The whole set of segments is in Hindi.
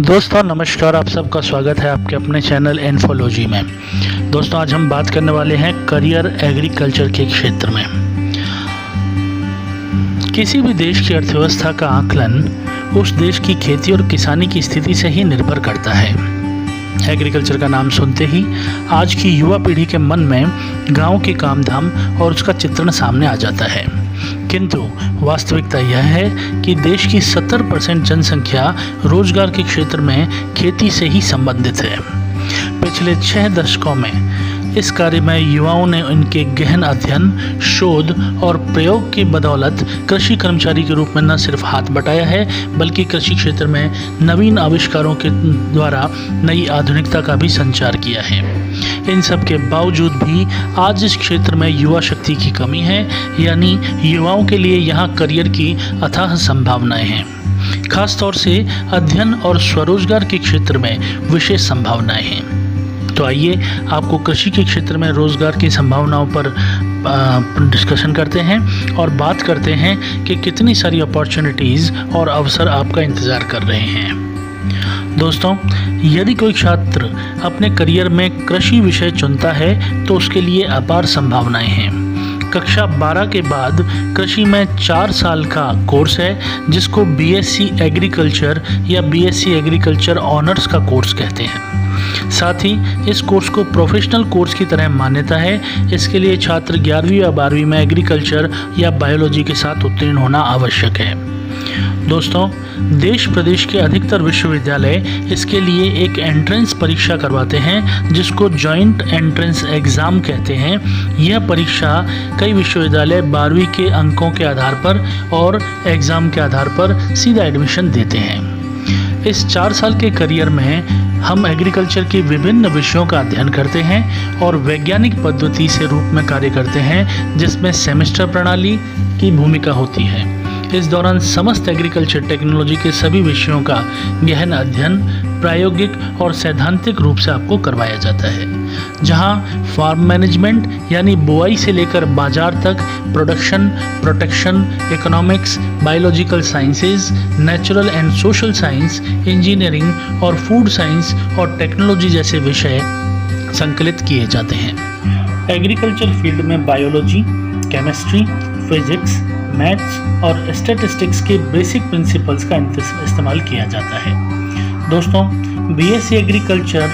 दोस्तों नमस्कार, आप सबका स्वागत है आपके अपने चैनल इन्फोलॉजी में। दोस्तों आज हम बात करने वाले हैं करियर एग्रीकल्चर के क्षेत्र में। किसी भी देश की अर्थव्यवस्था का आकलन उस देश की खेती और किसानी की स्थिति से ही निर्भर करता है। एग्रीकल्चर का नाम सुनते ही आज की युवा पीढ़ी के मन में गांव के कामधाम और उसका चित्रण सामने आ जाता है, किंतु वास्तविकता यह है कि देश की 70% जनसंख्या रोजगार के क्षेत्र में खेती से ही संबंधित है। पिछले 6 दशकों में इस कार्य में युवाओं ने उनके गहन अध्ययन, शोध और प्रयोग की बदौलत कृषि कर्मचारी के रूप में न सिर्फ हाथ बटाया है, बल्कि कृषि क्षेत्र में नवीन आविष्कारों के द्वारा नई आधुनिकता का भी संचार किया है। इन सब के बावजूद भी आज इस क्षेत्र में युवा शक्ति की कमी है, यानी युवाओं के लिए यहाँ करियर की अथाह संभावनाएं हैं। खासतौर से अध्ययन और स्वरोजगार के क्षेत्र में विशेष संभावनाएं हैं। तो आइए आपको कृषि के क्षेत्र में रोजगार की संभावनाओं पर डिस्कशन करते हैं और बात करते हैं कि कितनी सारी अपॉर्चुनिटीज़ और अवसर आपका इंतज़ार कर रहे हैं। दोस्तों, यदि कोई छात्र अपने करियर में कृषि विषय चुनता है तो उसके लिए अपार संभावनाएं हैं। कक्षा 12 के बाद कृषि में 4 साल का कोर्स है, जिसको बीएससी एग्रीकल्चर या बीएससी एग्रीकल्चर ऑनर्स का कोर्स कहते हैं। साथ ही इस कोर्स को प्रोफेशनल कोर्स की तरह मान्यता है। इसके लिए छात्र 11वीं या 12वीं में एग्रीकल्चर या बायोलॉजी के साथ उत्तीर्ण होना आवश्यक है। दोस्तों, देश प्रदेश के अधिकतर विश्वविद्यालय इसके लिए एक एंट्रेंस परीक्षा करवाते हैं, जिसको जॉइंट एंट्रेंस एग्ज़ाम कहते हैं। यह परीक्षा कई विश्वविद्यालय 12वीं के अंकों के आधार पर और एग्ज़ाम के आधार पर सीधा एडमिशन देते हैं। इस 4 साल के करियर में हम एग्रीकल्चर के विभिन्न विषयों का अध्ययन करते हैं और वैज्ञानिक पद्धति से रूप में कार्य करते हैं, जिसमें सेमेस्टर प्रणाली की भूमिका होती है। इस दौरान समस्त एग्रीकल्चर टेक्नोलॉजी के सभी विषयों का गहन अध्ययन प्रायोगिक और सैद्धांतिक रूप से आपको करवाया जाता है, जहां फार्म मैनेजमेंट यानी बुआई से लेकर बाजार तक, production, protection, economics, biological sciences, natural and social science, engineering और फूड साइंस और टेक्नोलॉजी जैसे विषय संकलित किए जाते हैं। एग्रीकल्चर फील्ड में बायोलॉजी, केमिस्ट्री, फिजिक्स, मैथ्स और स्टैटिस्टिक्स के बेसिक प्रिंसिपल्स का इस्तेमाल किया जाता है। दोस्तों, बीएससी एग्रीकल्चर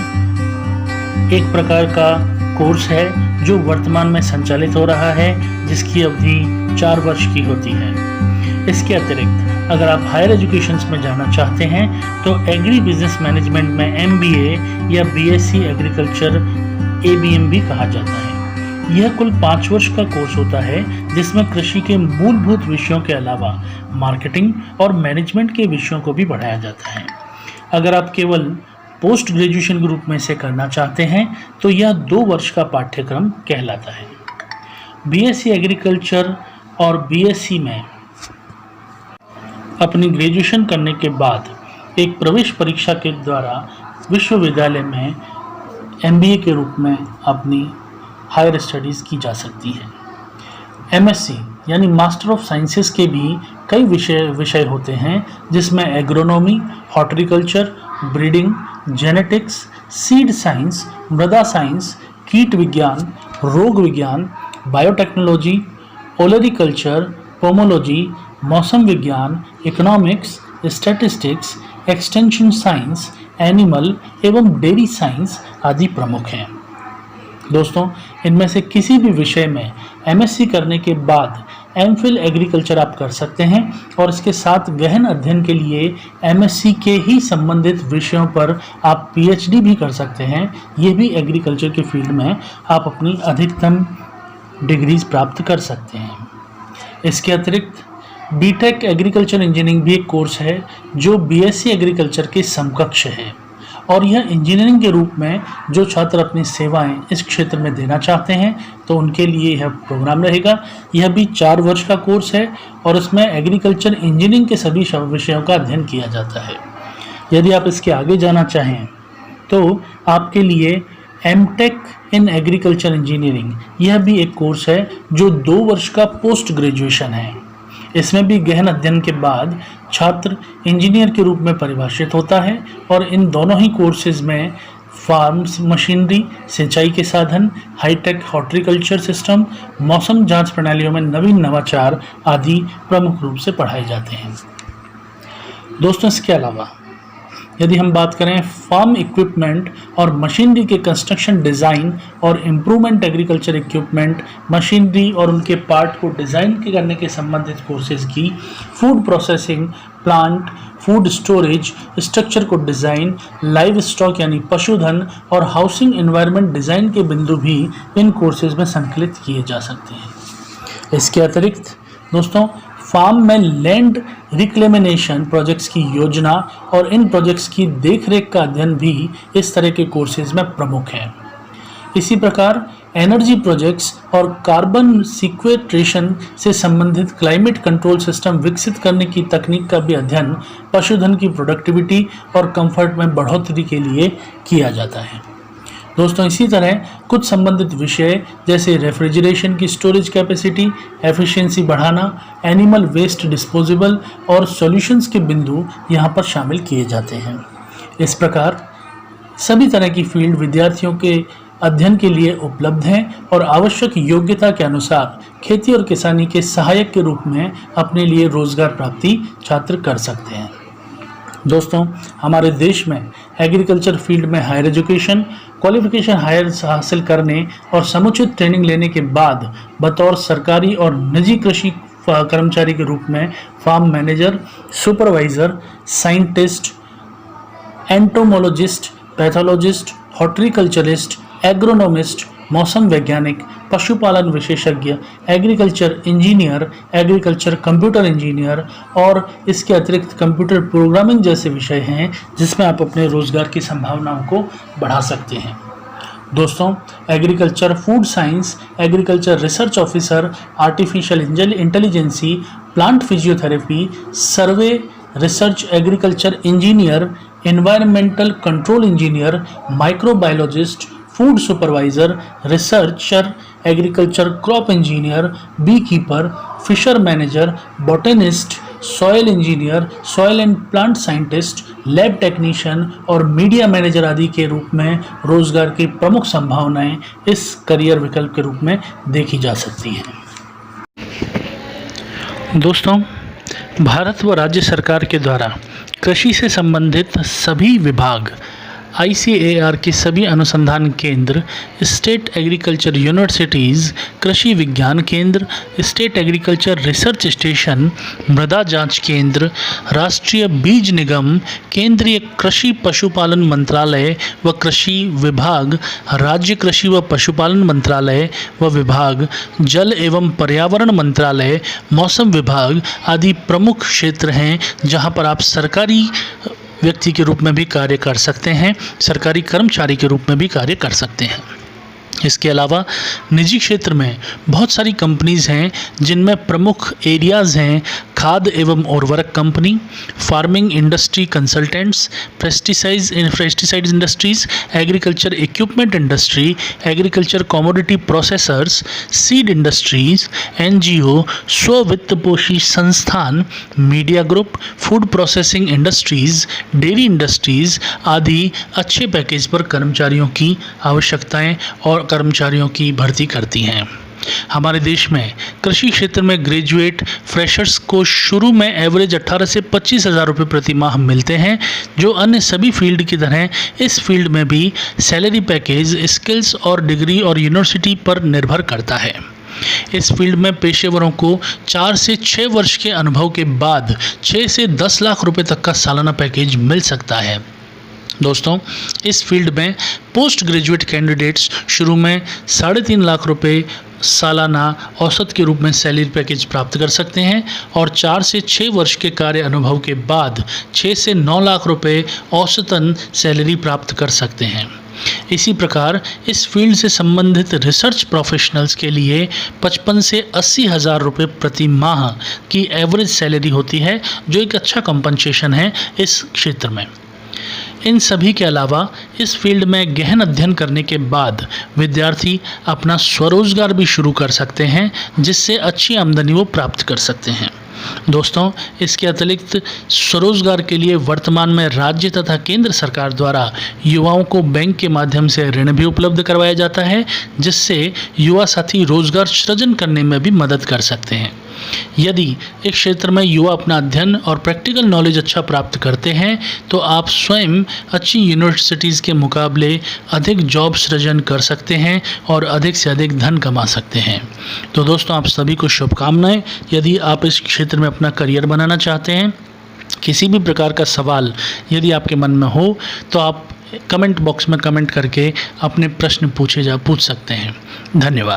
एक प्रकार का कोर्स है जो वर्तमान में संचालित हो रहा है, जिसकी अवधि 4 वर्ष की होती है। इसके अतिरिक्त अगर आप हायर एजुकेशंस में जाना चाहते हैं तो एग्री बिजनेस मैनेजमेंट में एमबीए या बीएससी एग्रीकल्चर एबीएम भी कहा जाता है। यह कुल 5 वर्ष का कोर्स होता है, जिसमें कृषि के मूलभूत विषयों के अलावा मार्केटिंग और मैनेजमेंट के विषयों को भी बढ़ाया जाता है। अगर आप केवल पोस्ट ग्रेजुएशन के रूप में इसे करना चाहते हैं तो यह 2 वर्ष का पाठ्यक्रम कहलाता है। बीएससी एग्रीकल्चर और बीएससी में अपनी ग्रेजुएशन करने के बाद एक प्रवेश परीक्षा के द्वारा विश्वविद्यालय में एमबीए के रूप में अपनी हायर स्टडीज़ की जा सकती है। एमएससी यानी मास्टर ऑफ साइंसेस के भी कई विषय होते हैं, जिसमें agronomy, horticulture, breeding, genetics, seed science, मृदा साइंस, कीट विज्ञान, रोग विज्ञान, बायोटेक्नोलॉजी, ओलरिकल्चर, पोमोलॉजी, मौसम विज्ञान, economics, statistics, extension science, animal एवं डेयरी साइंस आदि प्रमुख हैं। दोस्तों, इनमें से किसी भी विषय में एमएससी करने के बाद एमफिल एग्रीकल्चर आप कर सकते हैं और इसके साथ गहन अध्ययन के लिए एमएससी के ही संबंधित विषयों पर आप पीएचडी भी कर सकते हैं। ये भी एग्रीकल्चर के फील्ड में आप अपनी अधिकतम डिग्रीज प्राप्त कर सकते हैं। इसके अतिरिक्त बीटेक एग्रीकल्चर इंजीनियरिंग भी एक कोर्स है जो बीएससी एग्रीकल्चर के समकक्ष है, और यह इंजीनियरिंग के रूप में जो छात्र अपनी सेवाएं इस क्षेत्र में देना चाहते हैं तो उनके लिए यह प्रोग्राम रहेगा। यह भी 4 वर्ष का कोर्स है और इसमें एग्रीकल्चर इंजीनियरिंग के सभी विषयों का अध्ययन किया जाता है। यदि आप इसके आगे जाना चाहें तो आपके लिए एमटेक इन एग्रीकल्चर इंजीनियरिंग यह भी एक कोर्स है जो 2 वर्ष का पोस्ट ग्रेजुएशन है। इसमें भी गहन अध्ययन के बाद छात्र इंजीनियर के रूप में परिभाषित होता है और इन दोनों ही कोर्सेज में फार्म्स मशीनरी, सिंचाई के साधन, हाईटेक हॉर्टिकल्चर सिस्टम, मौसम जांच प्रणालियों में नवीन नवाचार आदि प्रमुख रूप से पढ़ाए जाते हैं। दोस्तों, इसके अलावा यदि हम बात करें फार्म इक्विपमेंट और मशीनरी के कंस्ट्रक्शन डिज़ाइन और इम्प्रूवमेंट एग्रीकल्चर इक्विपमेंट, मशीनरी और उनके पार्ट को डिज़ाइन करने के संबंधित कोर्सेज की, food processing plant, food storage structure को डिज़ाइन, लाइव स्टॉक यानी पशुधन और हाउसिंग एनवायरनमेंट डिज़ाइन के बिंदु भी इन कोर्सेज में संकलित किए जा सकते हैं। इसके अतिरिक्त दोस्तों, फार्म में लैंड रिक्लेमिनेशन प्रोजेक्ट्स की योजना और इन प्रोजेक्ट्स की देखरेख का अध्ययन भी इस तरह के कोर्सेज में प्रमुख है। इसी प्रकार एनर्जी प्रोजेक्ट्स और कार्बन सीक्वेस्ट्रेशन से संबंधित क्लाइमेट कंट्रोल सिस्टम विकसित करने की तकनीक का भी अध्ययन पशुधन की प्रोडक्टिविटी और कंफर्ट में बढ़ोतरी के लिए किया जाता है। दोस्तों, इसी तरह कुछ संबंधित विषय जैसे रेफ्रिजरेशन की स्टोरेज कैपेसिटी, एफिशिएंसी बढ़ाना, एनिमल वेस्ट डिस्पोजेबल और सॉल्यूशंस के बिंदु यहाँ पर शामिल किए जाते हैं। इस प्रकार सभी तरह की फील्ड विद्यार्थियों के अध्ययन के लिए उपलब्ध हैं और आवश्यक योग्यता के अनुसार खेती और किसानी के सहायक के रूप में अपने लिए रोजगार प्राप्ति छात्र कर सकते हैं। दोस्तों, हमारे देश में एग्रीकल्चर फील्ड में हायर एजुकेशन क्वालिफिकेशन हायर हासिल करने और समुचित ट्रेनिंग लेने के बाद बतौर सरकारी और निजी कृषि कर्मचारी के रूप में farm manager, supervisor, scientist, entomologist, pathologist, horticulturist, agronomist, मौसम वैज्ञानिक, पशुपालन विशेषज्ञ, agriculture engineer, agriculture computer engineer और इसके अतिरिक्त कंप्यूटर प्रोग्रामिंग जैसे विषय हैं जिसमें आप अपने रोजगार की संभावनाओं को बढ़ा सकते हैं। दोस्तों, agriculture food science, agriculture research officer, artificial intelligence, plant physiotherapy, survey research agriculture engineer, environmental control engineer, microbiologist, food supervisor, researcher, agriculture crop engineer, beekeeper, fisher manager, botanist, soil engineer, soil and plant scientist, lab technician और मीडिया मैनेजर आदि के रूप में रोजगार की प्रमुख संभावनाएं इस करियर विकल्प के रूप में देखी जा सकती हैं। दोस्तों, भारत व राज्य सरकार के द्वारा कृषि से संबंधित सभी विभाग, ICAR के सभी अनुसंधान केंद्र, स्टेट एग्रीकल्चर यूनिवर्सिटीज़, कृषि विज्ञान केंद्र, स्टेट एग्रीकल्चर रिसर्च स्टेशन, मृदा जांच केंद्र, राष्ट्रीय बीज निगम, केंद्रीय कृषि पशुपालन मंत्रालय व कृषि विभाग, राज्य कृषि व पशुपालन मंत्रालय व विभाग, जल एवं पर्यावरण मंत्रालय, मौसम विभाग आदि प्रमुख क्षेत्र हैं जहां पर आप सरकारी व्यक्ति के रूप में भी कार्य कर सकते हैं, सरकारी कर्मचारी के रूप में भी कार्य कर सकते हैं। इसके अलावा निजी क्षेत्र में बहुत सारी कंपनीज़ हैं जिनमें प्रमुख एरियाज़ हैं खाद एवं उर्वरक company, farming industry consultants, pesticides industries, agriculture equipment industry, agriculture commodity processors, seed industries, NGO, स्ववित्तपोषी संस्थान, media group, food processing industries, dairy industries आदि अच्छे पैकेज पर कर्मचारियों की आवश्यकताएं और कर्मचारियों की भर्ती करती हैं। हमारे देश में कृषि क्षेत्र में ग्रेजुएट फ्रेशर्स को शुरू में एवरेज 18 से 25 हज़ार रुपये प्रति माह मिलते हैं, जो अन्य सभी फील्ड की तरह इस फील्ड में भी सैलरी पैकेज स्किल्स और डिग्री और यूनिवर्सिटी पर निर्भर करता है। इस फील्ड में पेशेवरों को 4 से 6 वर्ष के अनुभव के बाद 6 से 10 लाख रुपए तक का सालाना पैकेज मिल सकता है। दोस्तों, इस फील्ड में पोस्ट ग्रेजुएट कैंडिडेट्स शुरू में 3.5 लाख रुपए सालाना औसत के रूप में सैलरी पैकेज प्राप्त कर सकते हैं और 4 से 6 वर्ष के कार्य अनुभव के बाद 6 से 9 लाख रुपए औसतन सैलरी प्राप्त कर सकते हैं। इसी प्रकार इस फील्ड से संबंधित रिसर्च प्रोफेशनल्स के लिए 55 से 80 हज़ार रुपये प्रति माह की एवरेज सैलरी होती है, जो एक अच्छा कंपनसेशन है इस क्षेत्र में। इन सभी के अलावा इस फील्ड में गहन अध्ययन करने के बाद विद्यार्थी अपना स्वरोजगार भी शुरू कर सकते हैं, जिससे अच्छी आमदनी वो प्राप्त कर सकते हैं। दोस्तों, इसके अतिरिक्त स्वरोजगार के लिए वर्तमान में राज्य तथा केंद्र सरकार द्वारा युवाओं को बैंक के माध्यम से ऋण भी उपलब्ध करवाया जाता है, जिससे युवा साथी रोजगार सृजन करने में भी मदद कर सकते हैं। यदि इस क्षेत्र में युवा अपना अध्ययन और प्रैक्टिकल नॉलेज अच्छा प्राप्त करते हैं तो आप स्वयं अच्छी यूनिवर्सिटीज़ के मुकाबले अधिक जॉब सृजन कर सकते हैं और अधिक से अधिक धन कमा सकते हैं। तो दोस्तों, आप सभी को शुभकामनाएं। यदि आप इस क्षेत्र में अपना करियर बनाना चाहते हैं, किसी भी प्रकार का सवाल यदि आपके मन में हो तो आप कमेंट बॉक्स में कमेंट करके अपने प्रश्न पूछ सकते हैं। धन्यवाद।